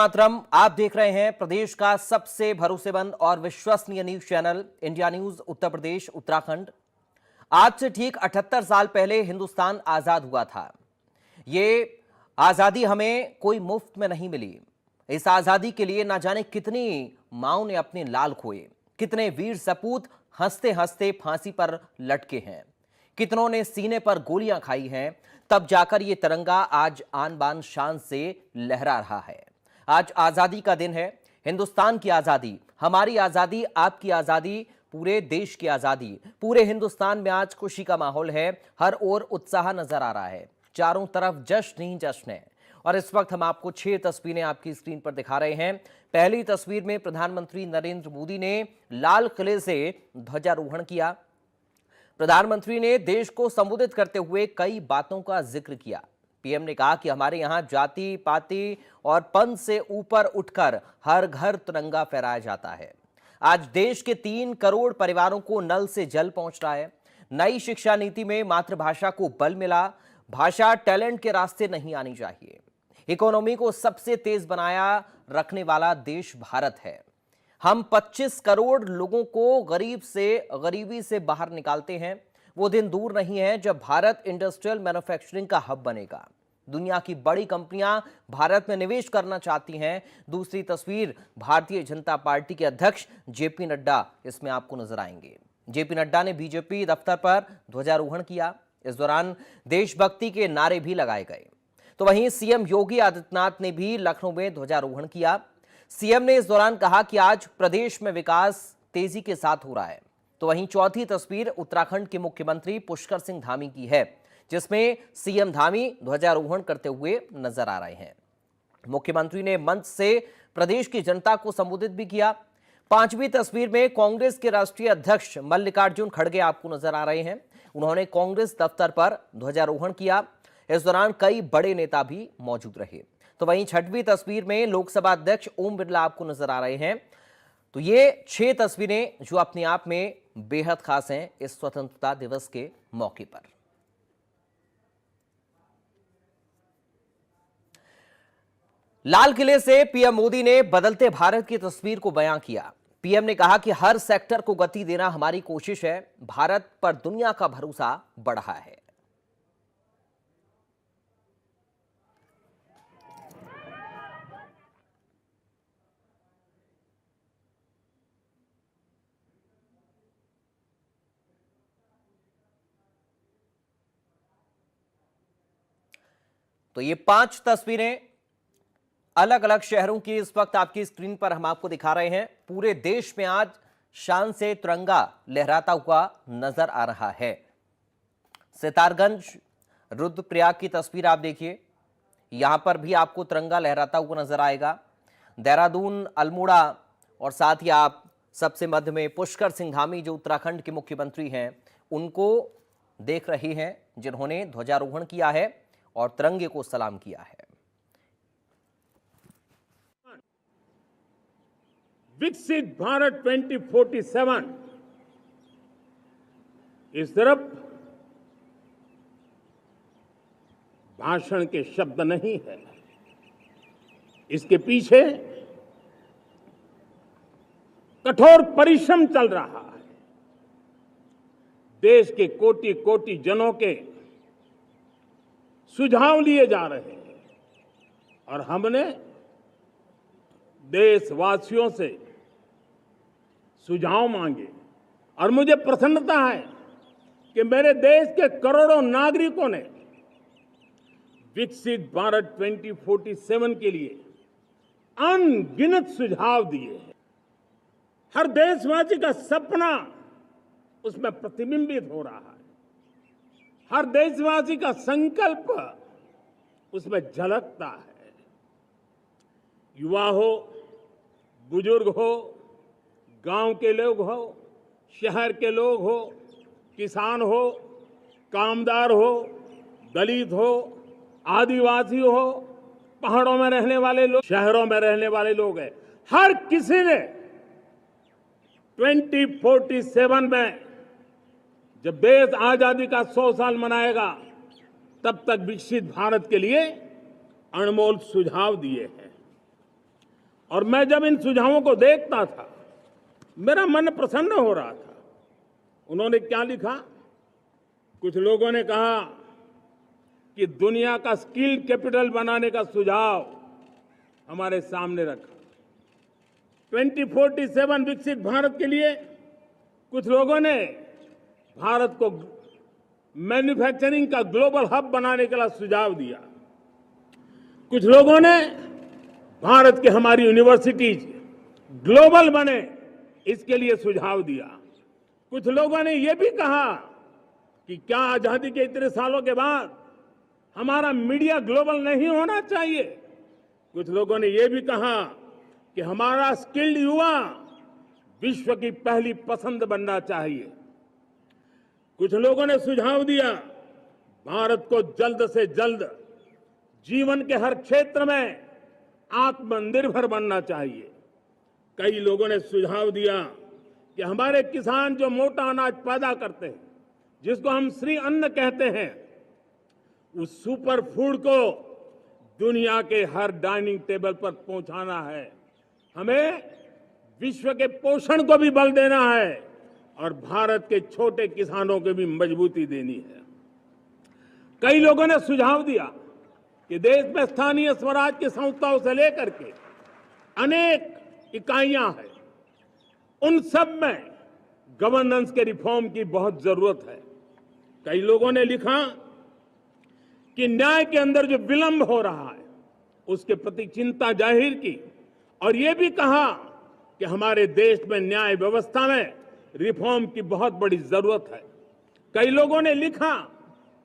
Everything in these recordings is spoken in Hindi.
मातरम, आप देख रहे हैं प्रदेश का सबसे भरोसेमंद और विश्वसनीय news channel India news Uttar Pradesh Uttarakhand. आज से ठीक 78 साल पहले हिंदुस्तान आजाद हुआ था। ये आजादी हमें कोई मुफ्त में नहीं मिली। इस आजादी के लिए ना जाने कितनी माओं ने अपने लाल खोए, कितने वीर सपूत हंसते हंसते फांसी पर लटके हैं, कितनों ने सीने पर गोलियां खाई हैं। तब जाकर ये तिरंगा आज आन बान शान से लहरा रहा है। आज आजादी का दिन है। हिंदुस्तान की आजादी, हमारी आजादी, आपकी आजादी, पूरे देश की आजादी। पूरे हिंदुस्तान में आज खुशी का माहौल है। हर ओर उत्साह नजर आ रहा है। चारों तरफ जश्न ही जश्न है। और इस वक्त हम आपको 6 तस्वीरें आपकी स्क्रीन पर दिखा रहे हैं। पहली तस्वीर में प्रधानमंत्री नरेंद्र मोदी ने लाल किले से ध्वजारोहण किया। प्रधानमंत्री ने देश को संबोधित करते हुए कई बातों का जिक्र किया। पीएम ने कहा कि हमारे यहां जाति पाति और पंथ से ऊपर उठकर हर घर तिरंगा फहराया जाता है। आज देश के 3 करोड़ परिवारों को नल से जल पहुंच रहा है। नई शिक्षा नीति में मातृभाषा को बल मिला। भाषा टैलेंट के रास्ते नहीं आनी चाहिए। इकोनॉमी को सबसे तेज बनाया रखने वाला देश भारत है। हम 25 करोड़ लोगों को गरीबी से बाहर निकालते हैं। वो दिन दूर नहीं है जब भारत इंडस्ट्रियल मैन्युफैक्चरिंग का हब बनेगा। दुनिया की बड़ी कंपनियां भारत में निवेश करना चाहती हैं। दूसरी तस्वीर, भारतीय जनता पार्टी के अध्यक्ष जेपी नड्डा इसमें आपको नजर आएंगे। जेपी नड्डा ने बीजेपी दफ्तर पर ध्वजारोहण किया। इस दौरान देशभक्ति के नारे भी लगाए गए। तो वहीं सीएम योगी आदित्यनाथ ने भी लखनऊ में ध्वजारोहण किया। सीएम ने इस दौरान कहा कि आज प्रदेश में विकास तेजी के साथ हो रहा है। तो वहीं चौथी तस्वीर उत्तराखंड के मुख्यमंत्री पुष्कर सिंह धामी की है, जिसमें सीएम धामी ध्वजारोहण करते हुए नजर आ रहे हैं। मुख्यमंत्री ने मंच से प्रदेश की जनता को संबोधित भी किया। 5वीं तस्वीर में कांग्रेस के राष्ट्रीय अध्यक्ष मल्लिकार्जुन खड़गे आपको नजर आ रहे हैं। उन्होंने कांग्रेस दफ्तर पर ध्वजारोहण किया। इस दौरान कई बड़े नेता भी मौजूद रहे। तो वहीं 6वीं तस्वीर में लोकसभा अध्यक्ष ओम बिरला आपको नजर आ रहे हैं। तो ये 6 तस्वीरें जो अपने आप में बेहद खास हैं इस स्वतंत्रता दिवस के मौके पर। लाल किले से पीएम मोदी ने बदलते भारत की तस्वीर को बयां किया। पीएम ने कहा कि हर सेक्टर को गति देना हमारी कोशिश है। भारत पर दुनिया का भरोसा बढ़ा है। तो ये 5 तस्वीरें अलग अलग शहरों की इस वक्त आपकी स्क्रीन पर हम आपको दिखा रहे हैं। पूरे देश में आज शान से तिरंगा लहराता हुआ नजर आ रहा है। सितारगंज, रुद्रप्रयाग की तस्वीर आप देखिए, यहां पर भी आपको तिरंगा लहराता हुआ नजर आएगा। देहरादून, अल्मोड़ा और साथ ही आप सबसे मध्य में पुष्कर सिंह धामी जो उत्तराखंड के मुख्यमंत्री हैं, उनको देख रहे हैं, जिन्होंने ध्वजारोहण किया है और तिरंगे को सलाम किया है। विकसित भारत 2047 इस तरफ भाषण के शब्द नहीं है, इसके पीछे कठोर परिश्रम चल रहा है। देश के कोटि कोटि जनों के सुझाव लिए जा रहे हैं और हमने देशवासियों से सुझाव मांगे। और मुझे प्रसन्नता है कि मेरे देश के करोड़ों नागरिकों ने विकसित भारत 2047 के लिए अनगिनत सुझाव दिए हैं। हर देशवासी का सपना उसमें प्रतिबिंबित हो रहा है। हर देशवासी का संकल्प उसमें झलकता है। युवा हो, बुजुर्ग हो, गांव के लोग हो, शहर के लोग हो, किसान हो, कामदार हो, दलित हो, आदिवासी हो, पहाड़ों में रहने वाले लोग, शहरों में रहने वाले लोग हैं। हर किसी ने 2047 में जब देश आजादी का 100 साल मनाएगा, तब तक विकसित भारत के लिए अनमोल सुझाव दिए हैं। और मैं जब इन सुझावों को देखता था, मेरा मन प्रसन्न हो रहा था। उन्होंने क्या लिखा? कुछ लोगों ने कहा कि दुनिया का स्किल कैपिटल बनाने का सुझाव हमारे सामने रखा। 2047 विकसित भारत के लिए कुछ लोगों ने भारत को मैन्युफैक्चरिंग का ग्लोबल हब बनाने के लिए सुझाव दिया। कुछ लोगों ने भारत की हमारी यूनिवर्सिटीज ग्लोबल बने, इसके लिए सुझाव दिया। कुछ लोगों ने यह भी कहा कि क्या आजादी के इतने सालों के बाद हमारा मीडिया ग्लोबल नहीं होना चाहिए। कुछ लोगों ने यह भी कहा कि हमारा स्किल्ड युवा विश्व की पहली पसंद बनना चाहिए। कुछ लोगों ने सुझाव दिया भारत को जल्द से जल्द जीवन के हर क्षेत्र में आत्मनिर्भर बनना चाहिए। कई लोगों ने सुझाव दिया कि हमारे किसान जो मोटा अनाज पैदा करते हैं, जिसको हम श्री अन्न कहते हैं, उस सुपर फूड को दुनिया के हर डाइनिंग टेबल पर पहुंचाना है। हमें विश्व के पोषण को भी बल देना है और भारत के छोटे किसानों को भी मजबूती देनी है। कई लोगों ने सुझाव दिया कि देश में स्थानीय स्वराज की संस्थाओं से लेकर के अनेक इकाइयां हैं, उन सब में गवर्नेंस के रिफॉर्म की बहुत जरूरत है। कई लोगों ने लिखा कि न्याय के अंदर जो विलंब हो रहा है उसके प्रति चिंता जाहिर की और ये भी कहा कि हमारे देश में न्याय व्यवस्था में रिफॉर्म की बहुत बड़ी जरूरत है। कई लोगों ने लिखा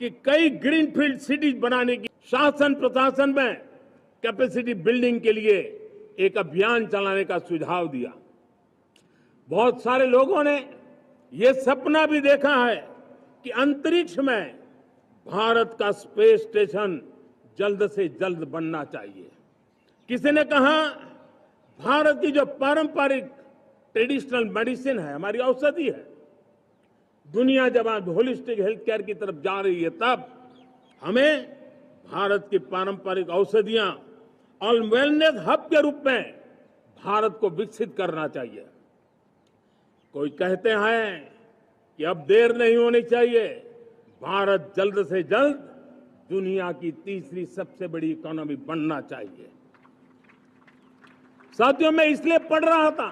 कि कई ग्रीनफील्ड सिटीज बनाने की, शासन प्रशासन में कैपेसिटी बिल्डिंग के लिए एक अभियान चलाने का सुझाव दिया। बहुत सारे लोगों ने यह सपना भी देखा है कि अंतरिक्ष में भारत का स्पेस स्टेशन जल्द से जल्द बनना चाहिए। किसी ने कहा भारत की जो पारंपरिक ट्रेडिशनल मेडिसिन है, हमारी औषधि है, दुनिया जब आज होलिस्टिक हेल्थ केयर की तरफ जा रही है, तब हमें भारत की पारंपरिक औषधियां और वेलनेस हब के रूप में भारत को विकसित करना चाहिए। कोई कहते हैं कि अब देर नहीं होनी चाहिए, भारत जल्द से जल्द दुनिया की तीसरी सबसे बड़ी इकोनॉमी बनना चाहिए। साथियों, मैं इसलिए पढ़ रहा था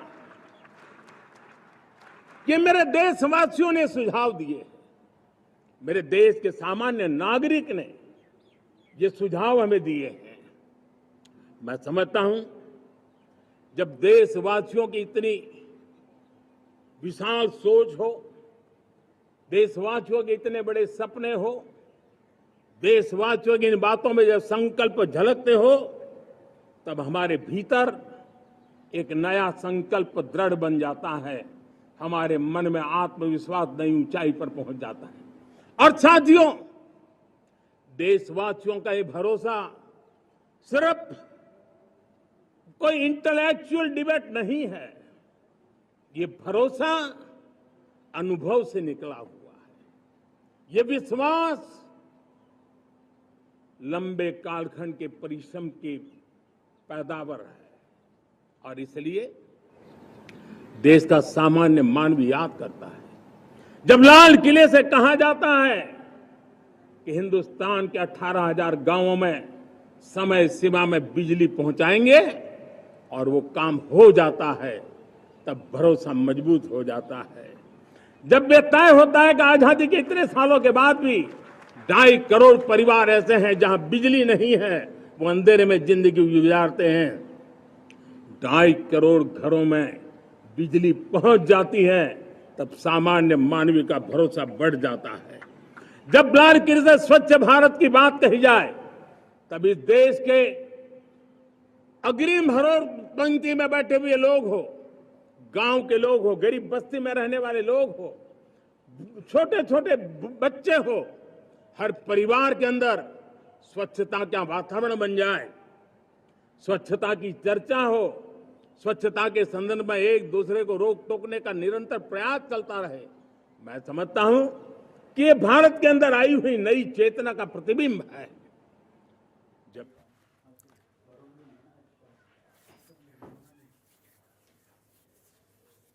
कि मेरे देशवासियों ने सुझाव दिए, मेरे देश के सामान्य नागरिक ने ये सुझाव हमें दिए हैं। मैं समझता हूं जब देशवासियों की इतनी विशाल सोच हो, देशवासियों के इतने बड़े सपने हो, देशवासियों की इन बातों में जब संकल्प झलकते हो, तब हमारे भीतर एक नया संकल्प दृढ़ बन जाता है, हमारे मन में आत्मविश्वास नई ऊंचाई पर पहुंच जाता है। और साथियों, देशवासियों का ये भरोसा सिर्फ कोई इंटेलेक्चुअल डिबेट नहीं है, ये भरोसा अनुभव से निकला हुआ है। ये विश्वास लंबे कालखंड के परिश्रम की पैदावार है और इसलिए देश का सामान्य मानव याद करता है जब लाल किले से कहा जाता है कि हिंदुस्तान के 18,000 गांवों में समय सीमा में बिजली पहुंचाएंगे और वो काम हो जाता है, तब भरोसा मजबूत हो जाता है। जब ये तय होता है कि आजादी के इतने सालों के बाद भी 2.5 करोड़ परिवार ऐसे हैं जहां बिजली नहीं है, वो अंधेरे में जिंदगी गुजारते हैं, 2.5 करोड़ घरों में बिजली पहुंच जाती है, तब सामान्य मानवीय का भरोसा बढ़ जाता है। जब लाल किले से स्वच्छ भारत की बात कही जाए, तब इस देश के अग्रिम हरोर पंक्ति में बैठे हुए लोग हो, गांव के लोग हो, गरीब बस्ती में रहने वाले लोग हो, छोटे छोटे बच्चे हो, हर परिवार के अंदर स्वच्छता का वातावरण बन जाए, स्वच्छता की चर्चा हो, स्वच्छता के संदर्भ में एक दूसरे को रोक टोकने का निरंतर प्रयास चलता रहे। मैं समझता हूं कि ये भारत के अंदर आई हुई नई चेतना का प्रतिबिंब है।